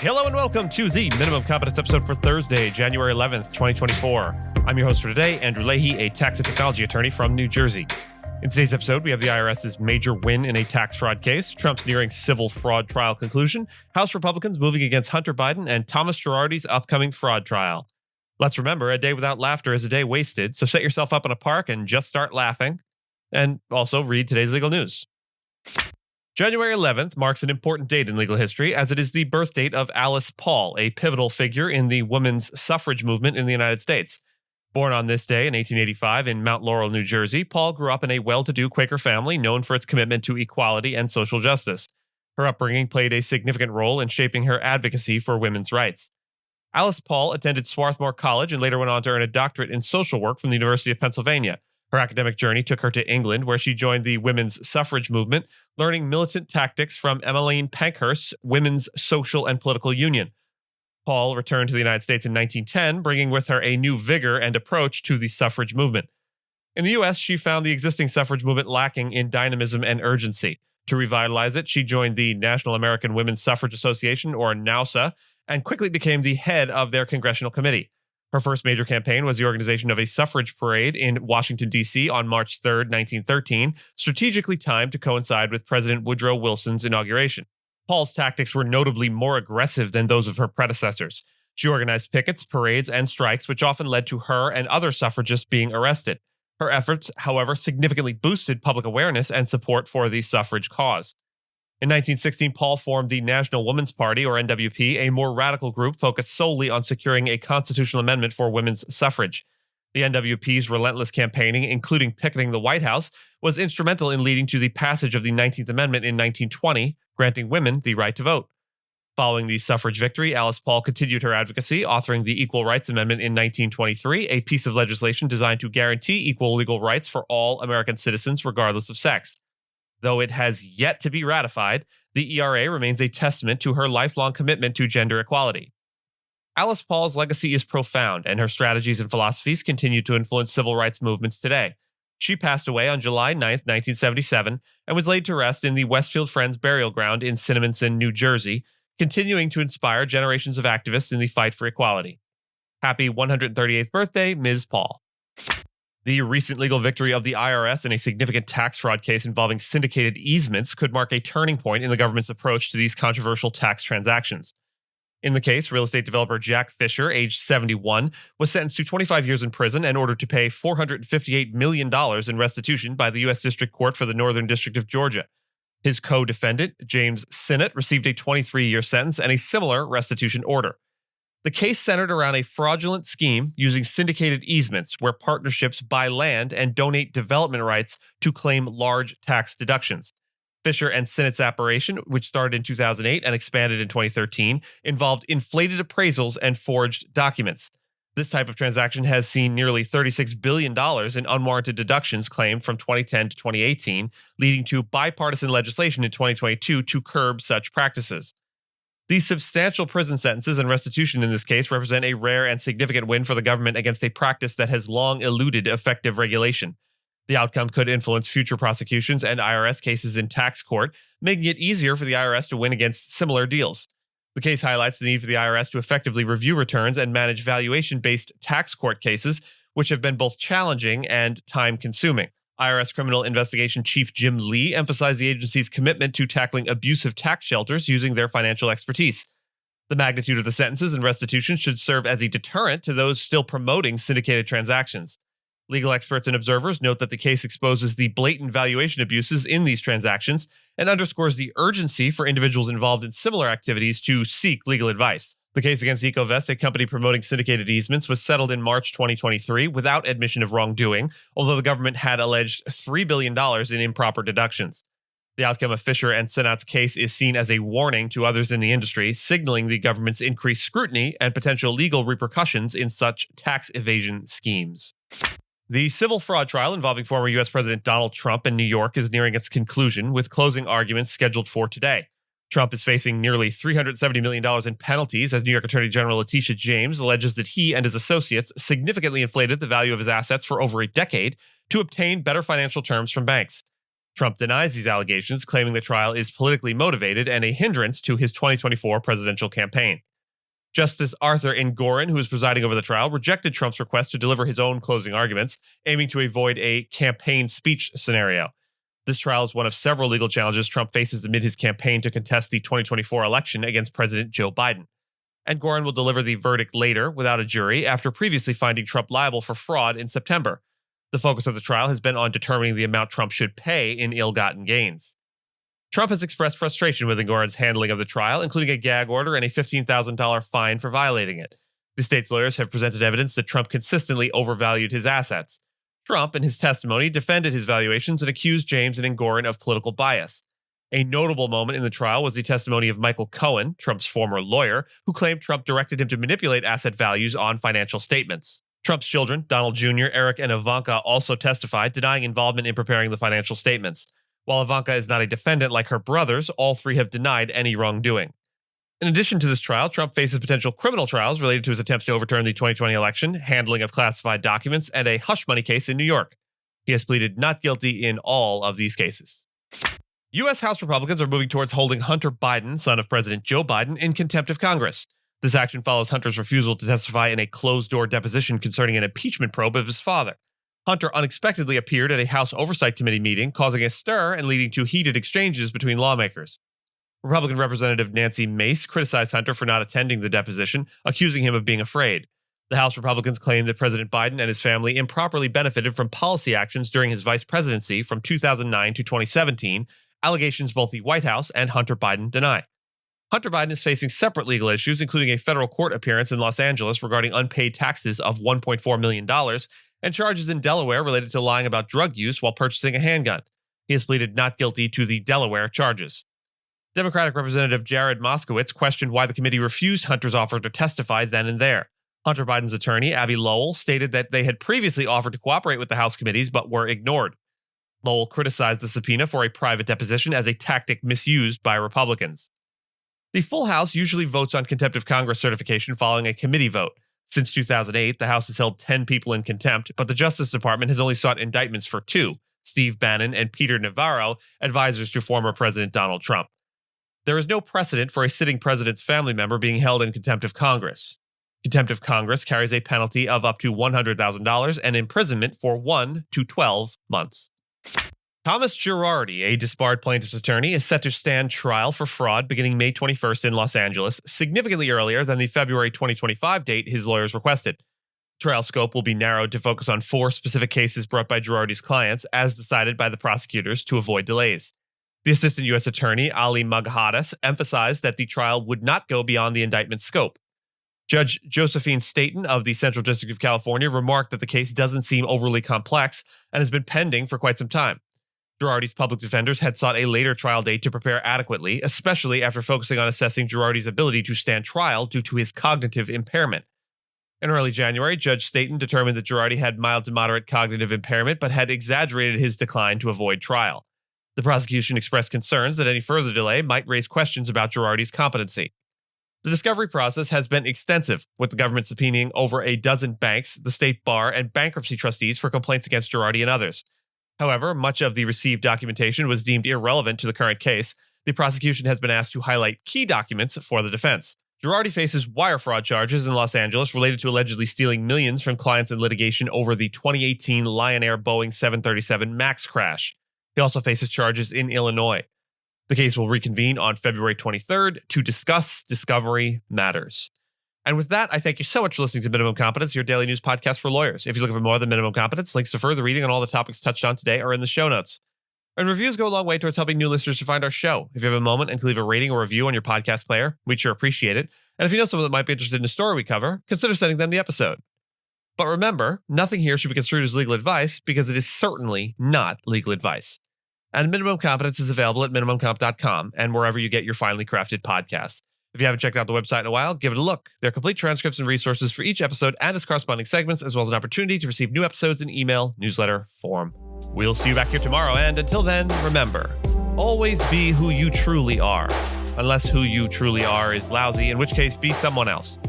Hello and welcome to the Minimum Competence episode for Thursday, January 11th, 2024. I'm your host for today, Andrew Leahy, a tax and technology attorney from New Jersey. In today's episode, we have the IRS's major win in a tax fraud case, Trump's nearing civil fraud trial conclusion, House Republicans moving against Hunter Biden, and Thomas Girardi's upcoming fraud trial. Let's remember, a day without laughter is a day wasted, so set yourself up in a park and just start laughing. And also read today's legal news. January 11th marks an important date in legal history as it is the birth date of Alice Paul, a pivotal figure in the women's suffrage movement in the United States. Born on this day in 1885 in Mount Laurel, New Jersey, Paul grew up in a well-to-do Quaker family known for its commitment to equality and social justice. Her upbringing played a significant role in shaping her advocacy for women's rights. Alice Paul attended Swarthmore College and later went on to earn a doctorate in social work from the University of Pennsylvania. Her academic journey took her to England, where she joined the women's suffrage movement, learning militant tactics from Emmeline Pankhurst's Women's Social and Political Union. Paul returned to the United States in 1910, bringing with her a new vigor and approach to the suffrage movement. In the U.S., she found the existing suffrage movement lacking in dynamism and urgency. To revitalize it, she joined the National American Women's Suffrage Association, or NAWSA, and quickly became the head of their congressional committee. Her first major campaign was the organization of a suffrage parade in Washington, D.C. on March 3, 1913, strategically timed to coincide with President Woodrow Wilson's inauguration. Paul's tactics were notably more aggressive than those of her predecessors. She organized pickets, parades, and strikes, which often led to her and other suffragists being arrested. Her efforts, however, significantly boosted public awareness and support for the suffrage cause. In 1916, Paul formed the National Woman's Party, or NWP, a more radical group focused solely on securing a constitutional amendment for women's suffrage. The NWP's relentless campaigning, including picketing the White House, was instrumental in leading to the passage of the 19th Amendment in 1920, granting women the right to vote. Following the suffrage victory, Alice Paul continued her advocacy, authoring the Equal Rights Amendment in 1923, a piece of legislation designed to guarantee equal legal rights for all American citizens regardless of sex. Though it has yet to be ratified, the ERA remains a testament to her lifelong commitment to gender equality. Alice Paul's legacy is profound, and her strategies and philosophies continue to influence civil rights movements today. She passed away on July 9, 1977, and was laid to rest in the Westfield Friends Burial Ground in Cinnaminson, New Jersey, continuing to inspire generations of activists in the fight for equality. Happy 138th birthday, Ms. Paul. The recent legal victory of the IRS in a significant tax fraud case involving syndicated easements could mark a turning point in the government's approach to these controversial tax transactions. In the case, real estate developer Jack Fisher, aged 71, was sentenced to 25 years in prison and ordered to pay $458 million in restitution by the U.S. District Court for the Northern District of Georgia. His co-defendant, James Sinnott, received a 23-year sentence and a similar restitution order. The case centered around a fraudulent scheme using syndicated easements where partnerships buy land and donate development rights to claim large tax deductions. Fisher and Sinnott's operation, which started in 2008 and expanded in 2013, involved inflated appraisals and forged documents. This type of transaction has seen nearly $36 billion in unwarranted deductions claimed from 2010 to 2018, leading to bipartisan legislation in 2022 to curb such practices. These substantial prison sentences and restitution in this case represent a rare and significant win for the government against a practice that has long eluded effective regulation. The outcome could influence future prosecutions and IRS cases in tax court, making it easier for the IRS to win against similar deals. The case highlights the need for the IRS to effectively review returns and manage valuation-based tax court cases, which have been both challenging and time-consuming. IRS Criminal Investigation Chief Jim Lee emphasized the agency's commitment to tackling abusive tax shelters using their financial expertise. The magnitude of the sentences and restitution should serve as a deterrent to those still promoting syndicated transactions. Legal experts and observers note that the case exposes the blatant valuation abuses in these transactions and underscores the urgency for individuals involved in similar activities to seek legal advice. The case against Ecovest, a company promoting syndicated easements, was settled in March 2023 without admission of wrongdoing, although the government had alleged $3 billion in improper deductions. The outcome of Fisher and Sinnott's case is seen as a warning to others in the industry, signaling the government's increased scrutiny and potential legal repercussions in such tax evasion schemes. The civil fraud trial involving former U.S. President Donald Trump in New York is nearing its conclusion, with closing arguments scheduled for today. Trump is facing nearly $370 million in penalties as New York Attorney General Letitia James alleges that he and his associates significantly inflated the value of his assets for over a decade to obtain better financial terms from banks. Trump denies these allegations, claiming the trial is politically motivated and a hindrance to his 2024 presidential campaign. Justice Arthur Engoron, who was presiding over the trial, rejected Trump's request to deliver his own closing arguments, aiming to avoid a campaign speech scenario. This trial is one of several legal challenges Trump faces amid his campaign to contest the 2024 election against President Joe Biden. Engoron will deliver the verdict later without a jury after previously finding Trump liable for fraud in September. The focus of the trial has been on determining the amount Trump should pay in ill-gotten gains. Trump has expressed frustration with Engoron's handling of the trial, including a gag order and a $15,000 fine for violating it. The state's lawyers have presented evidence that Trump consistently overvalued his assets. Trump, in his testimony, defended his valuations and accused James and Engoron of political bias. A notable moment in the trial was the testimony of Michael Cohen, Trump's former lawyer, who claimed Trump directed him to manipulate asset values on financial statements. Trump's children, Donald Jr., Eric, and Ivanka, also testified, denying involvement in preparing the financial statements. While Ivanka is not a defendant like her brothers, all three have denied any wrongdoing. In addition to this trial, Trump faces potential criminal trials related to his attempts to overturn the 2020 election, handling of classified documents, and a hush money case in New York. He has pleaded not guilty in all of these cases. U.S. House Republicans are moving towards holding Hunter Biden, son of President Joe Biden, in contempt of Congress. This action follows Hunter's refusal to testify in a closed-door deposition concerning an impeachment probe of his father. Hunter unexpectedly appeared at a House Oversight Committee meeting, causing a stir and leading to heated exchanges between lawmakers. Republican Representative Nancy Mace criticized Hunter for not attending the deposition, accusing him of being afraid. The House Republicans claimed that President Biden and his family improperly benefited from policy actions during his vice presidency from 2009 to 2017, allegations both the White House and Hunter Biden deny. Hunter Biden is facing separate legal issues, including a federal court appearance in Los Angeles regarding unpaid taxes of $1.4 million and charges in Delaware related to lying about drug use while purchasing a handgun. He has pleaded not guilty to the Delaware charges. Democratic Representative Jared Moskowitz questioned why the committee refused Hunter's offer to testify then and there. Hunter Biden's attorney, Abby Lowell, stated that they had previously offered to cooperate with the House committees but were ignored. Lowell criticized the subpoena for a private deposition as a tactic misused by Republicans. The full House usually votes on contempt of Congress certification following a committee vote. Since 2008, the House has held 10 people in contempt, but the Justice Department has only sought indictments for 2, Steve Bannon and Peter Navarro, advisors to former President Donald Trump. There is no precedent for a sitting president's family member being held in contempt of Congress. Contempt of Congress carries a penalty of up to $100,000 and imprisonment for 1 to 12 months. Thomas Girardi, a disbarred plaintiff's attorney, is set to stand trial for fraud beginning May 21st in Los Angeles, significantly earlier than the February 2025 date his lawyers requested. Trial scope will be narrowed to focus on 4 specific cases brought by Girardi's clients, as decided by the prosecutors to avoid delays. The Assistant U.S. Attorney, Ali Maghadas, emphasized that the trial would not go beyond the indictment's scope. Judge Josephine Staten of the Central District of California remarked that the case doesn't seem overly complex and has been pending for quite some time. Girardi's public defenders had sought a later trial date to prepare adequately, especially after focusing on assessing Girardi's ability to stand trial due to his cognitive impairment. In early January, Judge Staten determined that Girardi had mild to moderate cognitive impairment but had exaggerated his decline to avoid trial. The prosecution expressed concerns that any further delay might raise questions about Girardi's competency. The discovery process has been extensive, with the government subpoenaing over a dozen banks, the state bar, and bankruptcy trustees for complaints against Girardi and others. However, much of the received documentation was deemed irrelevant to the current case. The prosecution has been asked to highlight key documents for the defense. Girardi faces wire fraud charges in Los Angeles related to allegedly stealing millions from clients in litigation over the 2018 Lion Air Boeing 737 MAX crash. He also faces charges in Illinois. The case will reconvene on February 23rd to discuss discovery matters. And with that, I thank you so much for listening to Minimum Competence, your daily news podcast for lawyers. If you're looking for more than Minimum Competence, links to further reading on all the topics touched on today are in the show notes. And reviews go a long way towards helping new listeners to find our show. If you have a moment and can leave a rating or review on your podcast player, we'd sure appreciate it. And if you know someone that might be interested in the story we cover, consider sending them the episode. But remember, nothing here should be construed as legal advice because it is certainly not legal advice. And Minimum Competence is available at minimumcomp.com and wherever you get your finely crafted podcasts. If you haven't checked out the website in a while, give it a look. There are complete transcripts and resources for each episode and its corresponding segments, as well as an opportunity to receive new episodes in email, newsletter, form. We'll see you back here tomorrow, and until then, remember, always be who you truly are. Unless who you truly are is lousy, in which case be someone else.